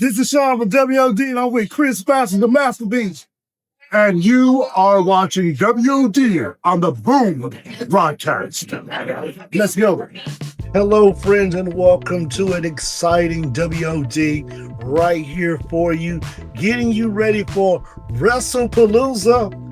This is Shawn from WOD, and I'm with Chris Bass and the Master Beast. And you are watching WOD on the Boom broadcast. Let's go. Hello, friends, and welcome to an exciting WOD right here for you, getting you ready for Wrestlepalooza.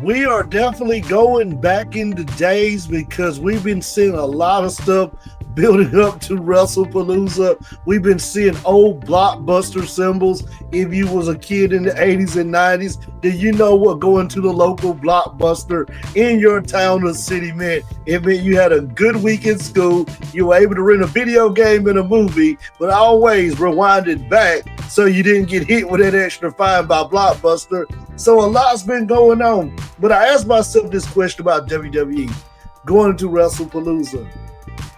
We are definitely going back into days because we've been seeing a lot of stuff building up to Wrestlepalooza. We've been seeing old blockbuster symbols. If you was a kid in the 80s and 90s, did you know what going to the local blockbuster in your town or city meant? It meant you had a good week in school, you were able to rent a video game and a movie, but always rewind it back so you didn't get hit with that extra fine by Blockbuster. So a lot's been going on. But I asked myself this question about WWE going into Wrestlepalooza.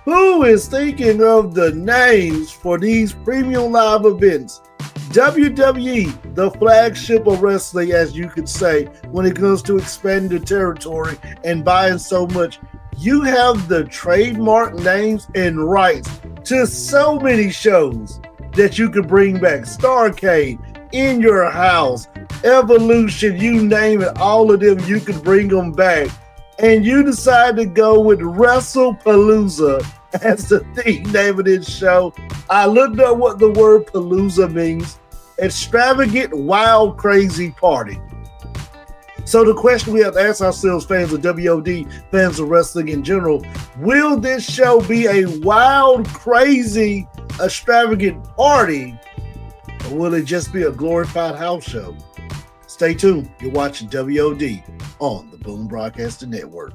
Who is thinking of the names for these premium live events? WWE, the flagship of wrestling, as you could say, when it comes to expanding the territory and buying so much. You have the trademark names and rights to so many shows that you could bring back. Starrcade, In Your House, Evolution, you name it, all of them, you could bring them back. And you decide to go with Wrestlepalooza as the theme name of this show. I looked up what the word palooza means. Extravagant, wild, crazy party. So the question we have to ask ourselves, fans of WOD, fans of wrestling in general, will this show be a wild, crazy, extravagant party, or will it just be a glorified house show? Stay tuned. You're watching WOD on the Boom Broadcasting Network.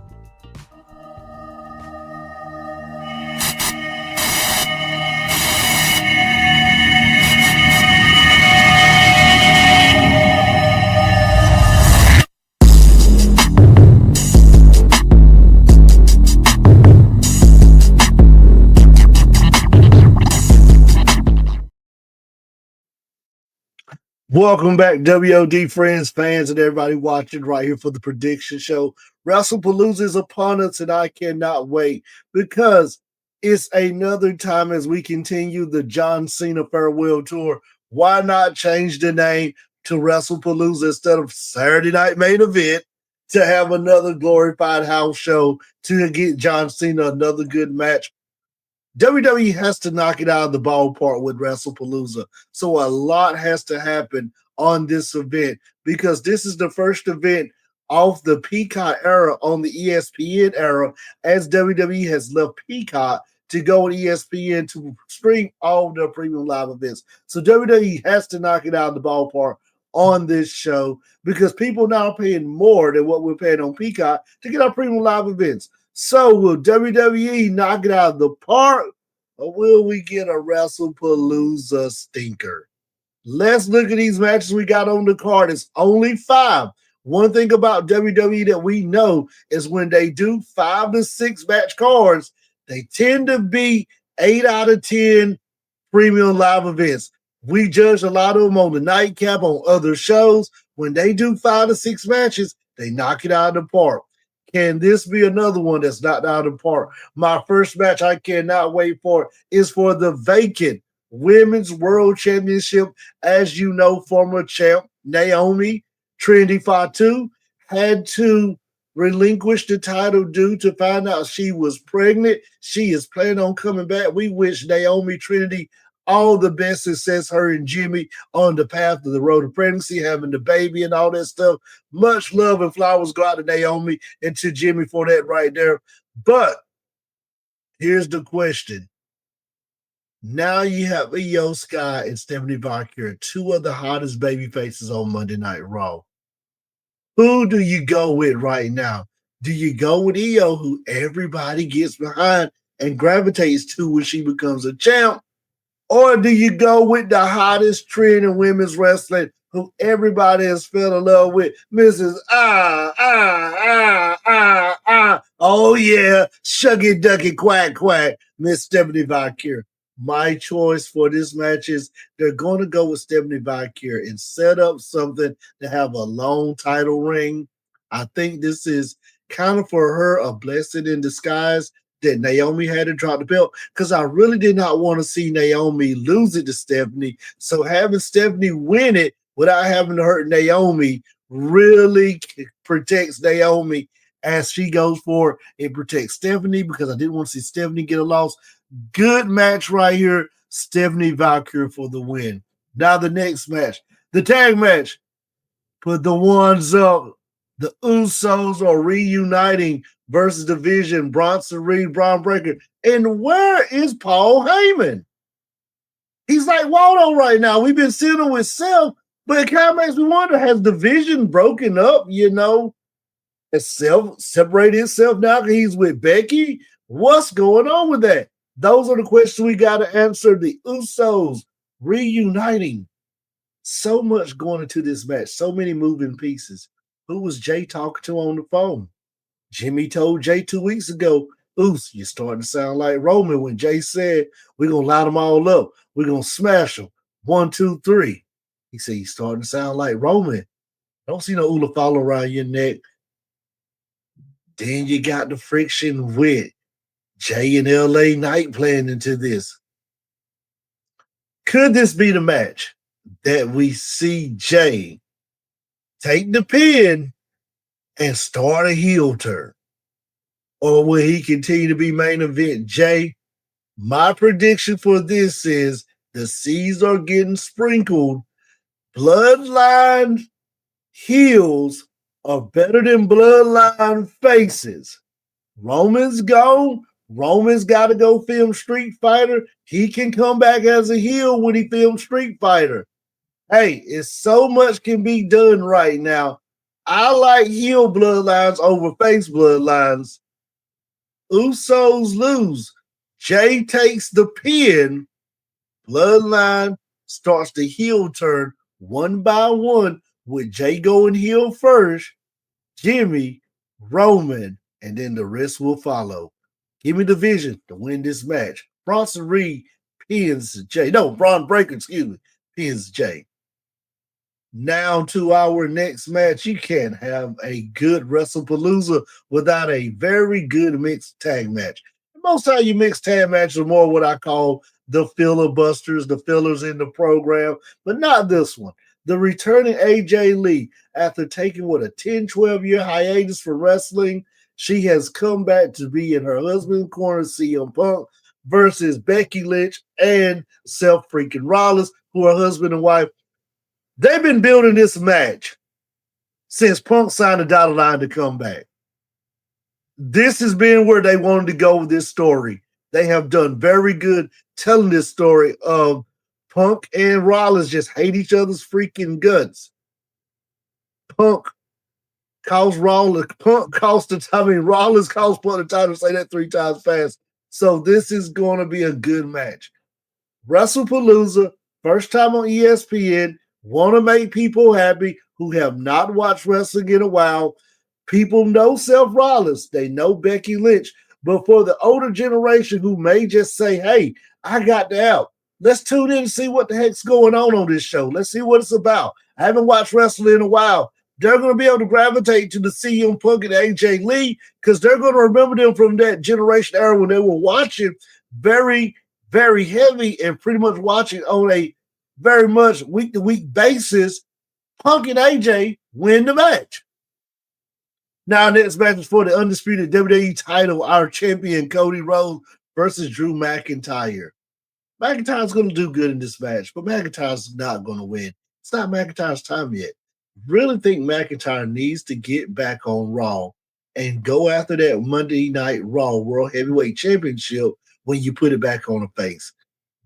Welcome back, WOD friends, fans, and everybody watching right here for the prediction show. Wrestlepalooza is upon us, and I cannot wait because it's another time as we continue the John Cena farewell tour. Why not change the name to Wrestlepalooza instead of Saturday Night Main Event to have another glorified house show to get John Cena another good match? WWE has to knock it out of the ballpark with Wrestlepalooza. So a lot has to happen on this event because this is the first event off the Peacock era on the ESPN era, as WWE has left Peacock to go on ESPN to stream all their premium live events. So WWE has to knock it out of the ballpark on this show because people now are paying more than what we're paying on Peacock to get our premium live events. So will WWE knock it out of the park, or will we get a Wrestlepalooza stinker? Let's look at these matches we got on the card. It's only 5. One thing about WWE that we know is when they do 5 to 6 match cards, they tend to be 8 out of 10 premium live events. We judge a lot of them on the nightcap, on other shows. When they do 5 to 6 matches, they knock it out of the park. Can this be another one that's knocked out of the park? My first match I cannot wait for is for the vacant Women's World Championship. As you know, former champ Naomi Trinity Fatu had to relinquish the title due to find out she was pregnant. She is planning on coming back. We wish Naomi Trinity all the best success, her and Jimmy, on the path to the road to pregnancy, having the baby and all that stuff. Much love and flowers go out to Naomi and to Jimmy for that right there. But here's the question. Now you have Io Sky and Stephanie Valkyrie, 2 of the hottest baby faces on Monday Night Raw. Who do you go with right now? Do you go with Io, who everybody gets behind and gravitates to when she becomes a champ? Or do you go with the hottest trend in women's wrestling, who everybody has fell in love with, Mrs. Oh yeah, Shuggy Ducky Quack Quack, Miss Stephanie Valkyrie. My choice for this match is they're going to go with Stephanie Valkyrie and set up something to have a long title ring. I think this is kind of for her a blessing in disguise that Naomi had to drop the belt because I really did not want to see Naomi lose it to Stephanie. So having Stephanie win it without having to hurt Naomi really protects Naomi as she goes forward. It protects Stephanie because I didn't want to see Stephanie get a loss. Good match right here. Stephanie Valkyrie for the win. Now the next match, the tag match. Put the ones up. The Usos are reuniting versus Division, Bronson Reed, Braun Breaker. And where is Paul Heyman? He's like Waldo right now. We've been sitting with Seth, but it kind of makes me wonder, has Division broken up, Has Seth separated himself now because he's with Becky? What's going on with that? Those are the questions we got to answer. The Usos reuniting. So much going into this match. So many moving pieces. Who was Jay talking to on the phone? Jimmy told Jay 2 weeks ago, Oos, you're starting to sound like Roman when Jay said, we're going to line them all up. We're going to smash them. 1, 2, 3. He said, he's starting to sound like Roman. Don't see no Ula follow around your neck. Then you got the friction with Jay and LA Knight playing into this. Could this be the match that we see Jay take the pin and start a heel turn? Or will he continue to be main event? Jay, my prediction for this is the seeds are getting sprinkled. Bloodline heels are better than bloodline faces. Roman's gone. Roman's got to go film Street Fighter. He can come back as a heel when he films Street Fighter. Hey, it's so much can be done right now. I like heel bloodlines over face bloodlines. Usos lose. Jay takes the pin. Bloodline starts the heel turn one by one with Jay going heel first, Jimmy, Roman, and then the rest will follow. Give me the vision to win this match. Bronson Reed pins Jay. No, Braun Breaker, pins Jay. Now to our next match. You can't have a good Wrestlepalooza without a very good mixed tag match. Most time you mix tag matches are more what I call the filibusters, the fillers in the program, but not this one. The returning AJ Lee, after taking a 10, 12-year hiatus from wrestling, she has come back to be in her husband's corner, CM Punk, versus Becky Lynch and Seth freaking Rollins, who are husband and wife. They've been building this match since Punk signed a dotted line to come back. This has been where they wanted to go with this story. They have done very good telling this story of Punk and Rollins just hate each other's freaking guts. Rollins cost Punk the title. Say that 3 times fast. So this is going to be a good match. Wrestlepalooza, first time on ESPN. Want to make people happy who have not watched wrestling in a while. People know Seth Rollins. They know Becky Lynch. But for the older generation who may just say, hey, I got the out. Let's tune in and see what the heck's going on this show. Let's see what it's about. I haven't watched wrestling in a while. They're going to be able to gravitate to the CM Punk and AJ Lee because they're going to remember them from that generation era when they were watching very, very heavy and pretty much watching on a very much week-to-week basis. Punk and AJ win the match. Now, next match is for the undisputed WWE title, our champion Cody Rhodes versus Drew McIntyre. McIntyre's going to do good in this match, but McIntyre's not going to win. It's not McIntyre's time yet. Really think McIntyre needs to get back on Raw and go after that Monday Night Raw World Heavyweight Championship when you put it back on the face.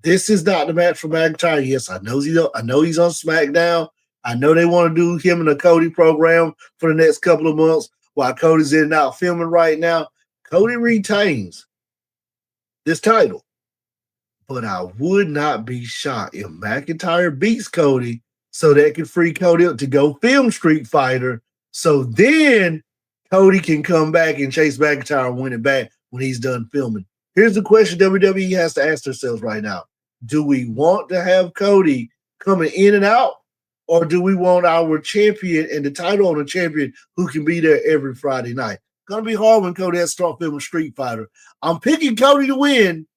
This is not the match for McIntyre. Yes, I know he's on SmackDown. I know they want to do him in a Cody program for the next couple of months while Cody's in and out filming right now. Cody retains this title. But I would not be shocked if McIntyre beats Cody so that can free Cody up to go film Street Fighter. So then Cody can come back and chase McIntyre and win it back when he's done filming. Here's the question WWE has to ask themselves right now. Do we want to have Cody coming in and out? Or do we want our champion and the title on the champion who can be there every Friday night? Gonna be hard when Cody has to start filming Street Fighter. I'm picking Cody to win,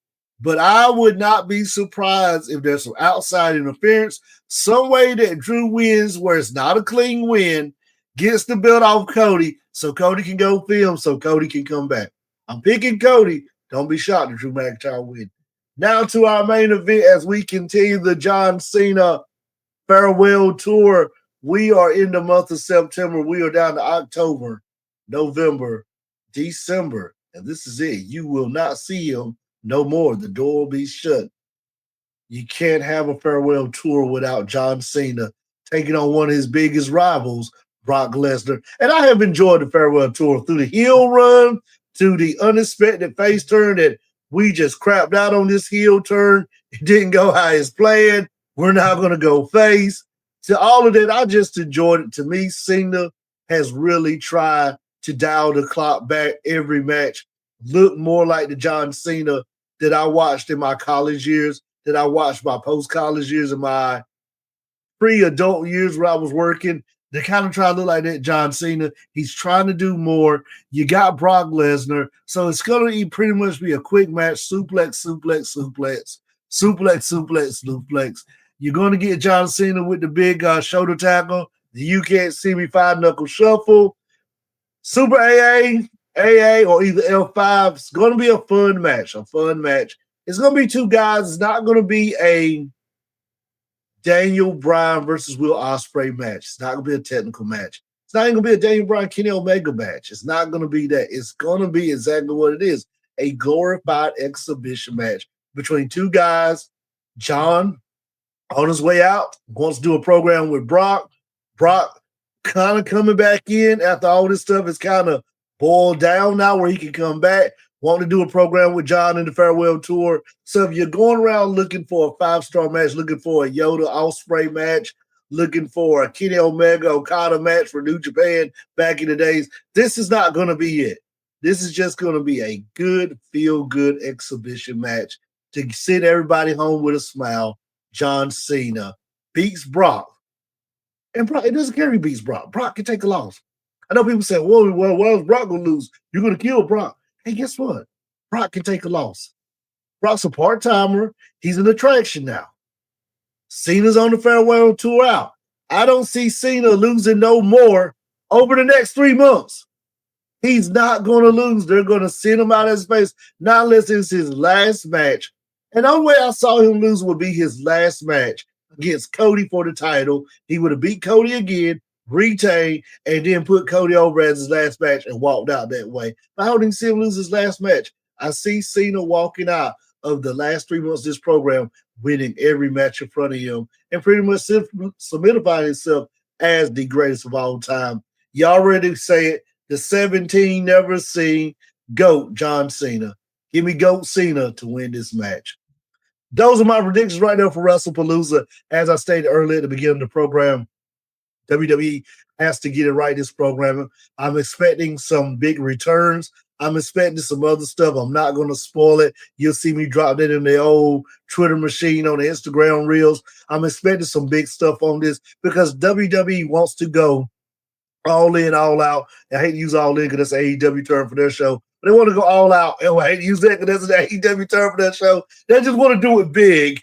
but I would not be surprised if there's some outside interference, some way that Drew wins where it's not a clean win, gets the belt off Cody, so Cody can go film, so Cody can come back. I'm picking Cody. Don't be shocked if Drew McIntyre win. Now to our main event as we continue the John Cena farewell tour. We are in the month of September. We are down to October, November, December, and this is it. You will not see him no more. The door will be shut. You can't have a farewell tour without John Cena taking on one of his biggest rivals, Brock Lesnar. And I have enjoyed the farewell tour through the heel run, to the unexpected face turn that we just crapped out on this heel turn. It didn't go how it's planned. We're not going to go face. To all of that, I just enjoyed it. To me, Cena has really tried to dial the clock back every match, look more like the John Cena that I watched in my college years, that I watched my post-college years and my pre-adult years where I was working. They kind of try to look like that John Cena. He's trying to do more. You got Brock Lesnar. So it's going to pretty much be a quick match. Suplex, suplex, suplex. Suplex, suplex, suplex. You're going to get John Cena with the big shoulder tackle. The You Can't See Me 5-knuckle shuffle. Super AA, or either L5. It's going to be a fun match. It's going to be two guys. It's not going to be a Daniel Bryan versus Will Ospreay match. It's not going to be a technical match. It's not even going to be a Daniel Bryan Kenny Omega match. It's not going to be that. It's going to be exactly what it is, a glorified exhibition match between two guys. John, on his way out, wants to do a program with Brock. Brock kind of coming back in after all this stuff is kind of boiled down now where he can come back. Wanting to do a program with John in the farewell tour. So if you're going around looking for a 5-star match, looking for a Yoda Ospreay match, looking for a Kenny Omega Okada match for New Japan back in the days, this is not going to be it. This is just going to be a good, feel-good exhibition match to send everybody home with a smile. John Cena beats Brock. And Brock, it doesn't care if he beats Brock. Brock can take a loss. I know people say, well, why is Brock going to lose? You're going to kill Brock. Hey, guess what? Brock can take a loss. Brock's a part-timer. He's an attraction now. Cena's on the farewell tour out. I don't see Cena losing no more over the next 3 months. He's not going to lose. They're going to send him out of space, not unless it's his last match. And the only way I saw him lose would be his last match against Cody for the title. He would have beat Cody again, retained, and then put Cody over as his last match and walked out that way. But I don't even see him lose his last match. I see Cena walking out of the last 3 months of this program, winning every match in front of him and pretty much solidifying himself as the greatest of all time. You already say it, the 17 never seen GOAT John Cena. Give me GOAT Cena to win this match. Those are my predictions right now for Wrestlepalooza. As I stated earlier at the beginning of the program, WWE has to get it right this program. I'm expecting some big returns. I'm expecting some other stuff. I'm not going to spoil it. You'll see me drop that in the old Twitter machine on the Instagram reels. I'm expecting some big stuff on this because WWE wants to go all in, all out. I hate to use all in because that's an AEW term for their show. But they want to go all out. And I hate to use that because that's an AEW term for their show. They just want to do it big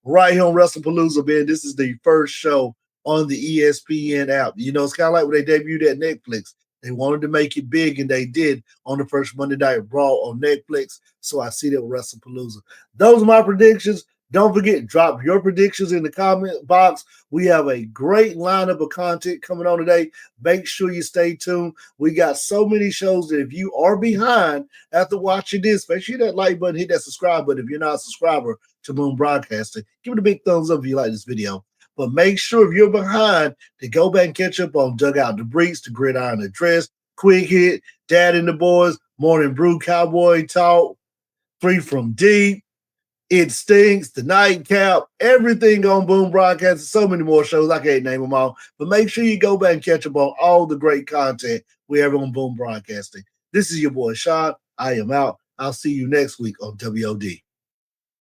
right here on Wrestlepalooza, man. This is the first show on the ESPN app. You know, it's kind of like when they debuted at Netflix. They wanted to make it big, and they did on the first Monday Night Raw on Netflix. So I see that with Wrestlepalooza. Those are my predictions. Don't forget, drop your predictions in the comment box. We have a great lineup of content coming on today. Make sure you stay tuned. We got so many shows that if you are behind after watching this, make sure you hit that like button, hit that subscribe button. If you're not a subscriber to Moon Broadcasting, give it a big thumbs up if you like this video. But make sure if you're behind to go back and catch up on Dugout Debriefs, the Gridiron Address, Quick Hit, Dad and the Boys, Morning Brew, Cowboy Talk, Free from Deep, It Stinks, The Nightcap, everything on Boom Broadcasting. So many more shows. I can't name them all. But make sure you go back and catch up on all the great content we have on Boom Broadcasting. This is your boy, Shawn. I am out. I'll see you next week on WOD.